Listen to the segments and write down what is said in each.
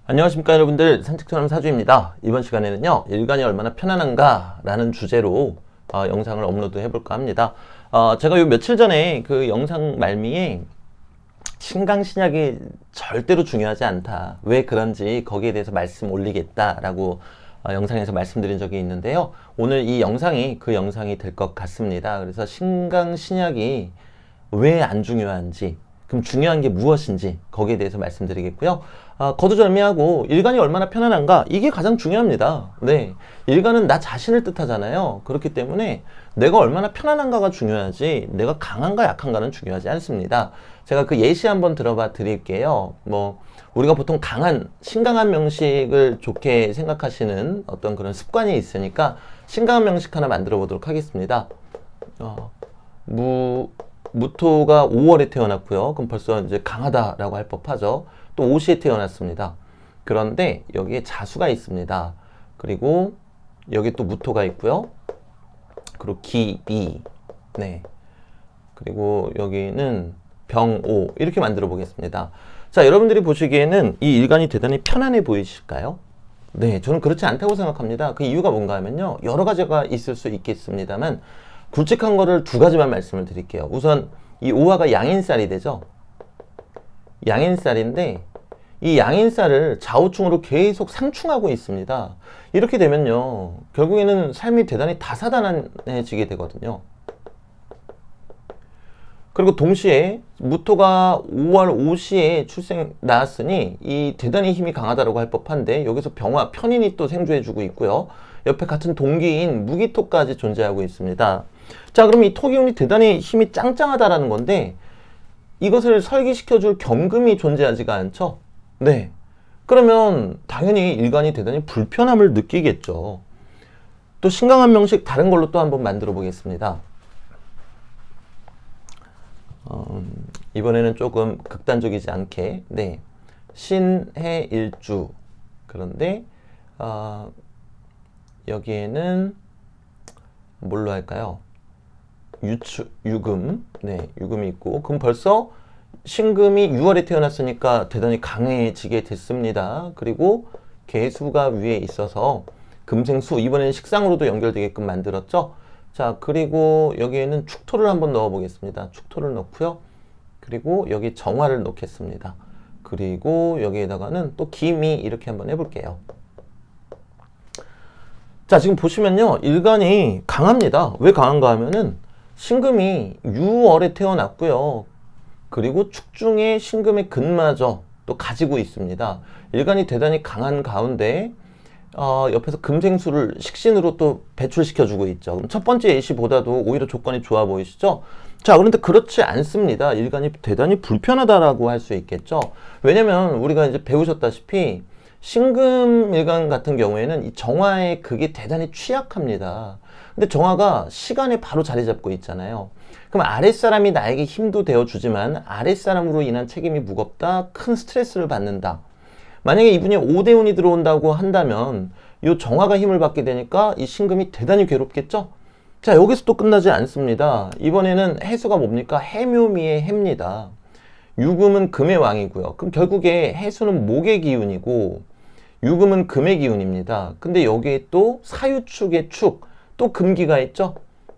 안녕하십니까 여러분들, 산책처럼 사주입니다. 이번 시간에는요, 일간이 얼마나 편안한가 라는 주제로 영상을 업로드 해볼까 합니다. 제가 요 며칠 전에 그 영상 말미에 신강신약이 절대로 중요하지 않다, 왜 그런지 거기에 대해서 말씀 올리겠다라고 영상에서 말씀드린 적이 있는데요. 오늘 이 영상이 그 영상이 될 것 같습니다. 그래서 신강신약이 왜 안 중요한지, 그럼 중요한 게 무엇인지 거기에 대해서 말씀드리겠고요. 거두절미하고 일간이 얼마나 편안한가, 이게 가장 중요합니다. 네, 일간은 나 자신을 뜻하잖아요. 그렇기 때문에 내가 얼마나 편안한가가 중요하지, 내가 강한가 약한가는 중요하지 않습니다. 제가 그 예시 한번 들어봐 드릴게요. 우리가 보통 강한, 신강한 명식을 좋게 생각하시는 어떤 그런 습관이 있으니까 신강한 명식 하나 만들어 보도록 하겠습니다. 무토가 5월에 태어났고요. 그럼 벌써 이제 강하다라고 할 법하죠. 또 오시에 태어났습니다. 그런데 여기에 자수가 있습니다. 그리고 여기 또 무토가 있고요. 그리고 기이, 네. 그리고 여기는 병오, 이렇게 만들어 보겠습니다. 자, 여러분들이 보시기에는 이 일간이 대단히 편안해 보이실까요? 네, 저는 그렇지 않다고 생각합니다. 그 이유가 뭔가 하면요, 여러 가지가 있을 수 있겠습니다만 굵직한 거를 두 가지만 말씀을 드릴게요. 우선 이 오화가 양인살이 되죠. 양인살인데 이 양인살을 좌우충으로 계속 상충하고 있습니다. 이렇게 되면요, 결국에는 삶이 대단히 다사다난해지게 되거든요. 그리고 동시에 무토가 5월 5시에 나왔으니 이 대단히 힘이 강하다고 할 법한데, 여기서 병화, 편인이 또 생조해주고 있고요. 옆에 같은 동기인 무기토까지 존재하고 있습니다. 자, 그럼 이 토기운이 대단히 힘이 짱짱하다라는 건데, 이것을 설기시켜줄 경금이 존재하지가 않죠? 네. 그러면 당연히 일간이 대단히 불편함을 느끼겠죠. 또 신강한 명식 다른 걸로 또 한번 만들어 보겠습니다. 이번에는 조금 극단적이지 않게, 네, 신해일주. 그런데 여기에는 뭘로 할까요? 유금, 네, 유금이 있고, 그럼 벌써 신금이 6월에 태어났으니까 대단히 강해지게 됐습니다. 그리고 개수가 위에 있어서 금생수, 이번에는 식상으로도 연결되게끔 만들었죠. 자, 그리고 여기에는 축토를 한번 넣어 보겠습니다. 축토를 넣고요. 그리고 여기 정화를 넣겠습니다. 그리고 여기에다가는 또 기미, 이렇게 한번 해볼게요. 자, 지금 보시면요, 일간이 강합니다. 왜 강한가 하면은 신금이 6월에 태어났고요. 그리고 축중에 신금의 근마저 또 가지고 있습니다. 일간이 대단히 강한 가운데 옆에서 금생수를 식신으로 또 배출시켜주고 있죠. 그럼 첫 번째 예시보다도 오히려 조건이 좋아 보이시죠? 자, 그런데 그렇지 않습니다. 일간이 대단히 불편하다라고 할 수 있겠죠. 왜냐면 우리가 이제 배우셨다시피 신금 일간 같은 경우에는 이 정화의 극이 대단히 취약합니다. 근데 정화가 시간에 바로 자리 잡고 있잖아요. 그럼 아랫사람이 나에게 힘도 되어주지만 아랫사람으로 인한 책임이 무겁다, 큰 스트레스를 받는다. 만약에 이분이 5대운이 들어온다고 한다면 이 정화가 힘을 받게 되니까 이 신금이 대단히 괴롭겠죠? 자, 여기서 또 끝나지 않습니다. 이번에는 해수가 뭡니까? 해묘미의 해입니다. 유금은 금의 왕이고요. 그럼 결국에 해수는 목의 기운이고 유금은 금의 기운입니다. 근데 여기에 또 사유축의 축, 또 금기가 있죠?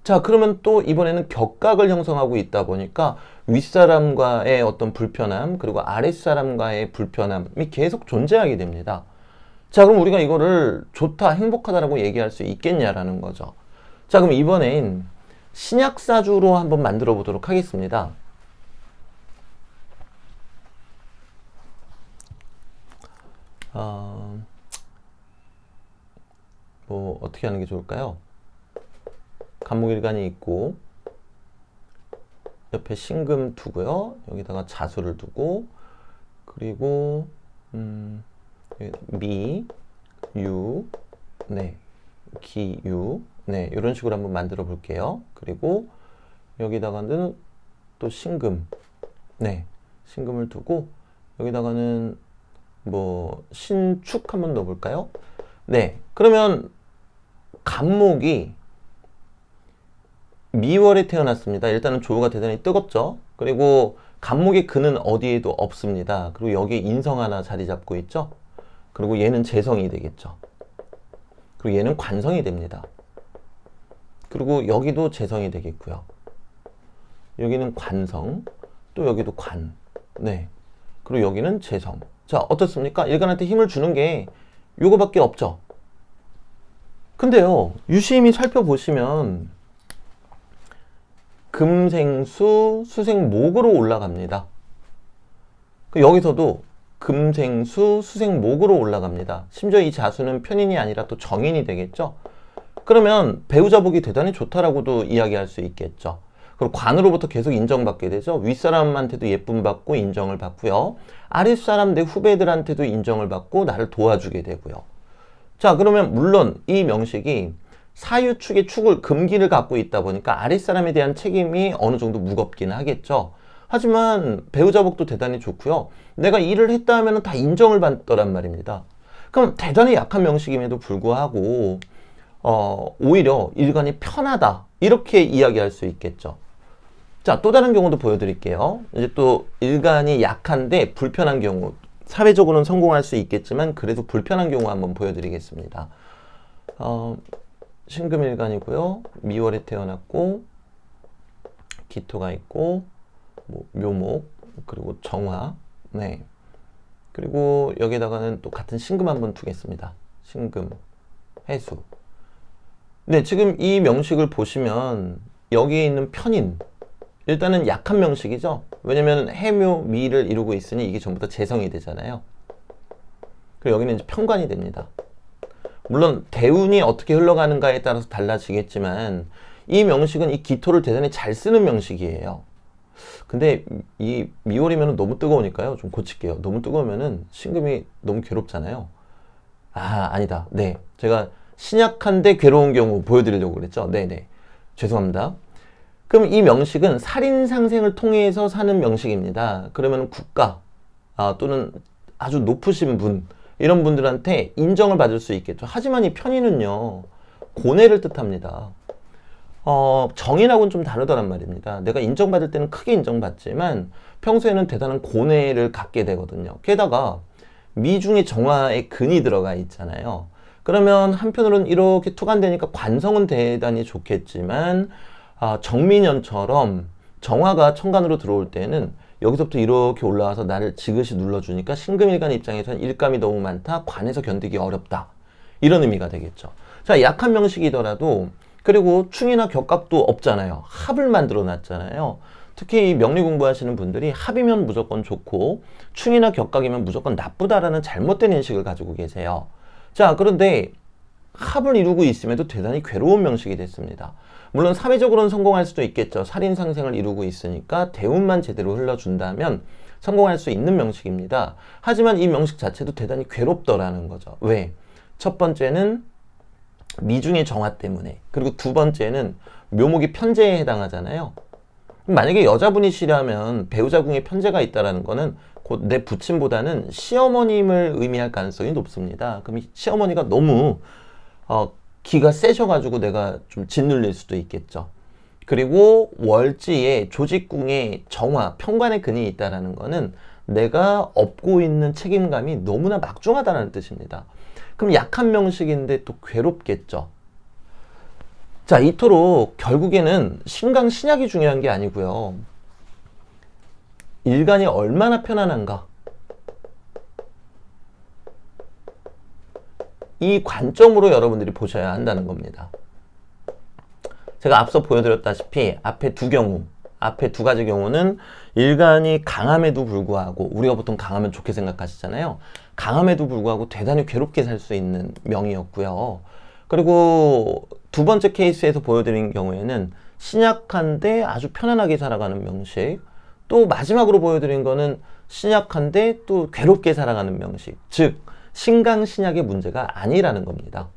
자, 그러면 또 이번에는 격각을 형성하고 있다 보니까 윗사람과의 어떤 불편함, 그리고 아랫사람과의 불편함이 계속 존재하게 됩니다. 자, 그럼 우리가 이거를 좋다, 행복하다라고 얘기할 수 있겠냐라는 거죠. 자, 그럼 이번엔 신약사주로 한번 만들어 보도록 하겠습니다. 어떻게 하는 게 좋을까요? 간목일간이 있고 옆에 신금 두고요. 여기다가 자수를 두고, 그리고 미, 유, 네, 기, 유, 네, 이런 식으로 한번 만들어 볼게요. 그리고 여기다가는 또 신금, 네, 신금을 두고 여기다가는 신축 한번 넣어 볼까요? 네, 그러면 간목이 미월에 태어났습니다. 일단은 조우가 대단히 뜨겁죠. 그리고 간목의 근은 어디에도 없습니다. 그리고 여기에 인성 하나 자리 잡고 있죠. 그리고 얘는 재성이 되겠죠. 그리고 얘는 관성이 됩니다. 그리고 여기도 재성이 되겠고요. 여기는 관성, 또 여기도 관. 네. 그리고 여기는 재성. 자, 어떻습니까? 일간한테 힘을 주는 게 요거밖에 없죠. 근데요, 유심히 살펴보시면 금생수, 수생목으로 올라갑니다. 여기서도 금생수, 수생목으로 올라갑니다. 심지어 이 자수는 편인이 아니라 또 정인이 되겠죠. 그러면 배우자복이 대단히 좋다라고도 이야기할 수 있겠죠. 그리고 관으로부터 계속 인정받게 되죠. 윗사람한테도 예쁨 받고 인정을 받고요. 아랫사람 내 후배들한테도 인정을 받고 나를 도와주게 되고요. 자, 그러면 물론 이 명식이 사유축의 축을 금기를 갖고 있다 보니까 아랫사람에 대한 책임이 어느 정도 무겁긴 하겠죠. 하지만 배우자복도 대단히 좋고요. 내가 일을 했다 하면 다 인정을 받더란 말입니다. 그럼 대단히 약한 명식임에도 불구하고 오히려 일간이 편하다 이렇게 이야기할 수 있겠죠. 자, 또 다른 경우도 보여드릴게요. 이제 또 일간이 약한데 불편한 경우, 사회적으로는 성공할 수 있겠지만 그래도 불편한 경우 한번 보여드리겠습니다. 신금일간이고요. 미월에 태어났고 기토가 있고 묘목 그리고 정화. 네. 그리고 여기다가는 또 같은 신금 한번 두겠습니다. 신금, 해수. 네, 지금 이 명식을 보시면 여기에 있는 편인, 일단은 약한 명식이죠. 왜냐면 해묘, 미를 이루고 있으니 이게 전부 다 재성이 되잖아요. 그리고 여기는 이제 편관이 됩니다. 물론 대운이 어떻게 흘러가는가에 따라서 달라지겠지만 이 명식은 이 기토를 대단히 잘 쓰는 명식이에요. 근데 이 미월이면 너무 뜨거우니까요. 좀 고칠게요. 너무 뜨거우면은 신금이 너무 괴롭잖아요. 아니다. 네. 제가 신약한데 괴로운 경우 보여드리려고 그랬죠. 네네. 죄송합니다. 그럼 이 명식은 살인상생을 통해서 사는 명식입니다. 그러면 국가 또는 아주 높으신 분, 이런 분들한테 인정을 받을 수 있겠죠. 하지만 이 편인은요, 고뇌를 뜻합니다. 정인하고는 좀 다르더란 말입니다. 내가 인정받을 때는 크게 인정받지만 평소에는 대단한 고뇌를 갖게 되거든요. 게다가 미중에 정화의 근이 들어가 있잖아요. 그러면 한편으로는 이렇게 투간되니까 관성은 대단히 좋겠지만 정민연처럼 정화가 천간으로 들어올 때는 여기서부터 이렇게 올라와서 나를 지그시 눌러주니까 신금일간 입장에서는 일감이 너무 많다, 관에서 견디기 어렵다, 이런 의미가 되겠죠. 자, 약한 명식이더라도, 그리고 충이나 격각도 없잖아요. 합을 만들어 놨잖아요. 특히 명리 공부하시는 분들이 합이면 무조건 좋고 충이나 격각이면 무조건 나쁘다라는 잘못된 인식을 가지고 계세요. 자, 그런데 합을 이루고 있음에도 대단히 괴로운 명식이 됐습니다. 물론 사회적으로는 성공할 수도 있겠죠. 살인상생을 이루고 있으니까 대운만 제대로 흘러준다면 성공할 수 있는 명식입니다. 하지만 이 명식 자체도 대단히 괴롭더라는 거죠. 왜? 첫 번째는 미중의 정화 때문에, 그리고 두 번째는 묘목이 편제에 해당하잖아요. 만약에 여자분이시라면 배우자궁에 편제가 있다는 거는 곧 내 부친보다는 시어머님을 의미할 가능성이 높습니다. 그럼 시어머니가 너무 기가 세셔가지고 내가 좀 짓눌릴 수도 있겠죠. 그리고 월지에 조직궁에 정화, 편관의 근이 있다는 거는 내가 업고 있는 책임감이 너무나 막중하다는 뜻입니다. 그럼 약한 명식인데 또 괴롭겠죠. 자, 이토록 결국에는 신강 신약이 중요한 게 아니고요. 일간이 얼마나 편안한가, 이 관점으로 여러분들이 보셔야 한다는 겁니다. 제가 앞서 보여드렸다시피 앞에 두 가지 경우는 일간이 강함에도 불구하고, 우리가 보통 강하면 좋게 생각하시잖아요. 강함에도 불구하고 대단히 괴롭게 살 수 있는 명이었고요. 그리고 두 번째 케이스에서 보여드린 경우에는 신약한데 아주 편안하게 살아가는 명식, 또 마지막으로 보여드린 거는 신약한데 또 괴롭게 살아가는 명식, 즉 신강신약의 문제가 아니라는 겁니다.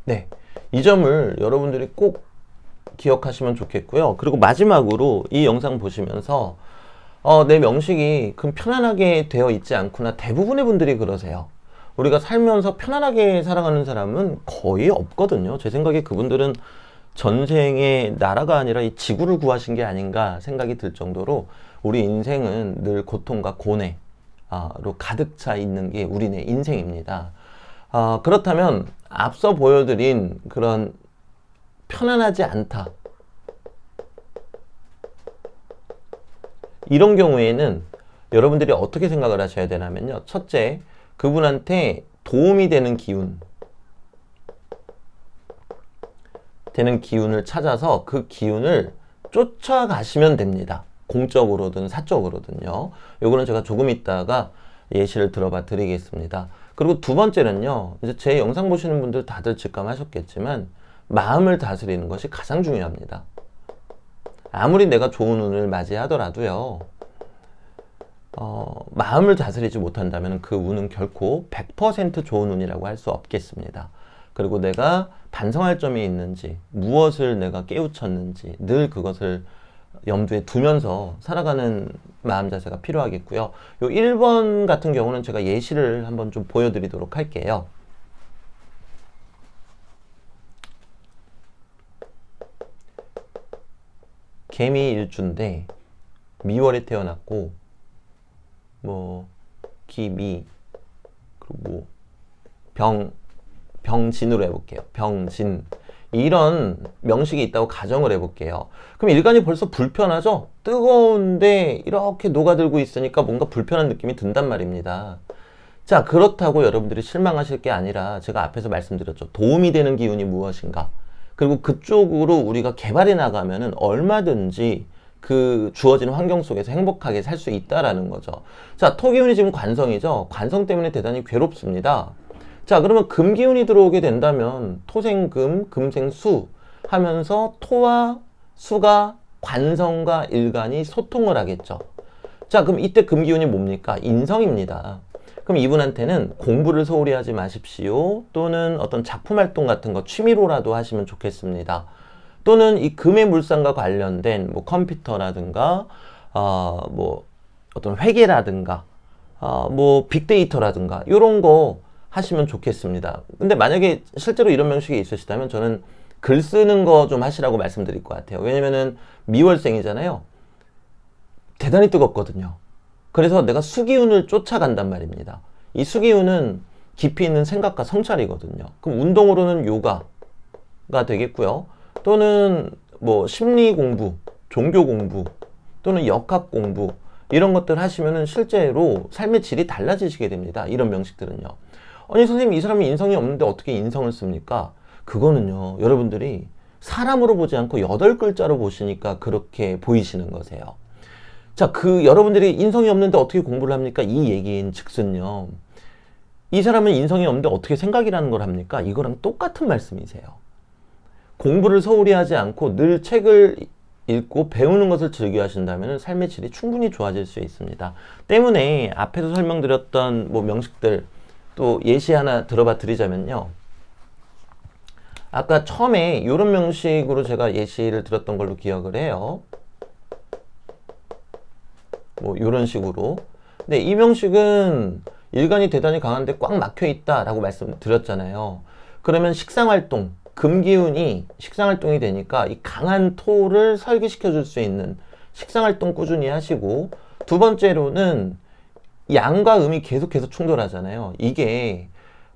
네, 이 점을 여러분들이 꼭 기억하시면 좋겠고요. 그리고 마지막으로 이 영상 보시면서 내 명식이 그 편안하게 되어 있지 않구나. 대부분의 분들이 그러세요. 우리가 살면서 편안하게 살아가는 사람은 거의 없거든요. 제 생각에 그분들은 전생에 나라가 아니라 이 지구를 구하신 게 아닌가 생각이 들 정도로 우리 인생은 늘 고통과 고뇌로 가득 차 있는 게 우리네 인생입니다. 그렇다면 앞서 보여드린 그런 편안하지 않다, 이런 경우에는 여러분들이 어떻게 생각을 하셔야 되냐면요. 첫째, 그분한테 도움이 되는 기운을 찾아서 그 기운을 쫓아가시면 됩니다. 공적으로든 사적으로든요. 요거는 제가 조금 있다가 예시를 들어봐 드리겠습니다. 그리고 두 번째는요, 이제 제 영상 보시는 분들 다들 직감하셨겠지만 마음을 다스리는 것이 가장 중요합니다. 아무리 내가 좋은 운을 맞이하더라도요, 마음을 다스리지 못한다면 그 운은 결코 100% 좋은 운이라고 할 수 없겠습니다. 그리고 내가 반성할 점이 있는지, 무엇을 내가 깨우쳤는지 늘 그것을 염두에 두면서 살아가는 마음 자세가 필요하겠고요. 요 1번 같은 경우는 제가 예시를 한번 좀 보여드리도록 할게요. 개미 일주인데 미월에 태어났고 기미, 그리고 병진으로 해볼게요. 병진, 이런 명식이 있다고 가정을 해볼게요. 그럼 일간이 벌써 불편하죠? 뜨거운데 이렇게 녹아들고 있으니까 뭔가 불편한 느낌이 든단 말입니다. 자, 그렇다고 여러분들이 실망하실 게 아니라 제가 앞에서 말씀드렸죠. 도움이 되는 기운이 무엇인가? 그리고 그쪽으로 우리가 개발해 나가면은 얼마든지 그 주어진 환경 속에서 행복하게 살 수 있다라는 거죠. 자, 토기운이 지금 관성이죠. 관성 때문에 대단히 괴롭습니다. 자, 그러면 금기운이 들어오게 된다면 토생금, 금생수 하면서 토와 수가 관성과 일간이 소통을 하겠죠. 자, 그럼 이때 금기운이 뭡니까? 인성입니다. 그럼 이분한테는 공부를 소홀히 하지 마십시오. 또는 어떤 작품 활동 같은 거 취미로라도 하시면 좋겠습니다. 또는 이 금의 물상과 관련된 컴퓨터라든가 어떤 회계라든가 빅데이터라든가 이런 거 하시면 좋겠습니다. 근데 만약에 실제로 이런 명식이 있으시다면 저는 글 쓰는 거 좀 하시라고 말씀드릴 것 같아요. 왜냐면은 미월생이잖아요. 대단히 뜨겁거든요. 그래서 내가 수기운을 쫓아간단 말입니다. 이 수기운은 깊이 있는 생각과 성찰이거든요. 그럼 운동으로는 요가가 되겠고요. 또는 심리 공부, 종교 공부, 또는 역학 공부, 이런 것들 하시면은 실제로 삶의 질이 달라지시게 됩니다. 이런 명식들은요. 아니 선생님, 이 사람이 인성이 없는데 어떻게 인성을 씁니까? 그거는요, 여러분들이 사람으로 보지 않고 8글자로 보시니까 그렇게 보이시는 거세요. 자, 여러분들이 인성이 없는데 어떻게 공부를 합니까? 이 얘기인 즉슨요, 이 사람은 인성이 없는데 어떻게 생각이라는 걸 합니까? 이거랑 똑같은 말씀이세요. 공부를 소홀히 하지 않고 늘 책을 읽고 배우는 것을 즐겨 하신다면 삶의 질이 충분히 좋아질 수 있습니다. 때문에 앞에서 설명드렸던 명식들, 또 예시 하나 들어봐 드리자면요. 아까 처음에 이런 명식으로 제가 예시를 들었던 걸로 기억을 해요. 이런 식으로. 근데 이 명식은 일간이 대단히 강한데 꽉 막혀 있다라고 말씀드렸잖아요. 그러면 식상활동, 금기운이 식상활동이 되니까 이 강한 토를 설기시켜 줄 수 있는 식상활동 꾸준히 하시고, 두 번째로는 양과 음이 계속해서 충돌하잖아요. 이게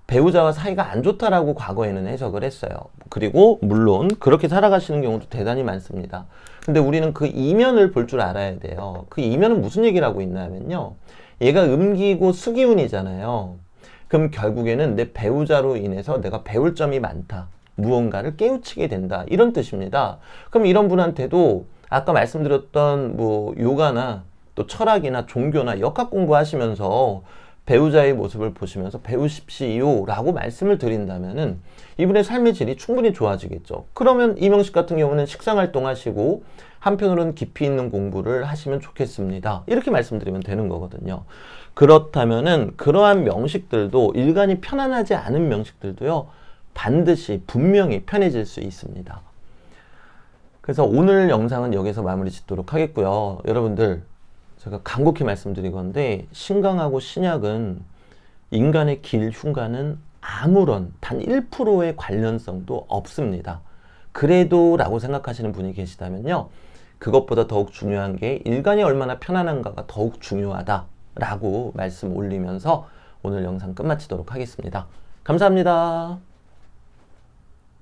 배우자와 사이가 안 좋다라고 과거에는 해석을 했어요. 그리고 물론 그렇게 살아가시는 경우도 대단히 많습니다. 근데 우리는 그 이면을 볼 줄 알아야 돼요. 그 이면은 무슨 얘기를 하고 있냐면요, 얘가 음기고 수기운이잖아요. 그럼 결국에는 내 배우자로 인해서 내가 배울 점이 많다, 무언가를 깨우치게 된다, 이런 뜻입니다. 그럼 이런 분한테도 아까 말씀드렸던 요가나 또 철학이나 종교나 역학 공부하시면서 배우자의 모습을 보시면서 배우십시오 라고 말씀을 드린다면은 이분의 삶의 질이 충분히 좋아지겠죠. 그러면 이명식 같은 경우는 식상활동 하시고 한편으로는 깊이 있는 공부를 하시면 좋겠습니다, 이렇게 말씀드리면 되는 거거든요. 그렇다면은 그러한 명식들도, 일간이 편안하지 않은 명식들도요, 반드시 분명히 편해질 수 있습니다. 그래서 오늘 영상은 여기서 마무리 짓도록 하겠고요. 여러분들, 제가 간곡히 말씀드리건데 신강하고 신약은 인간의 길 흉가는 아무런 단 1%의 관련성도 없습니다. 그래도 라고 생각하시는 분이 계시다면요. 그것보다 더욱 중요한 게 일간이 얼마나 편안한가가 더욱 중요하다라고 말씀 올리면서 오늘 영상 끝마치도록 하겠습니다. 감사합니다.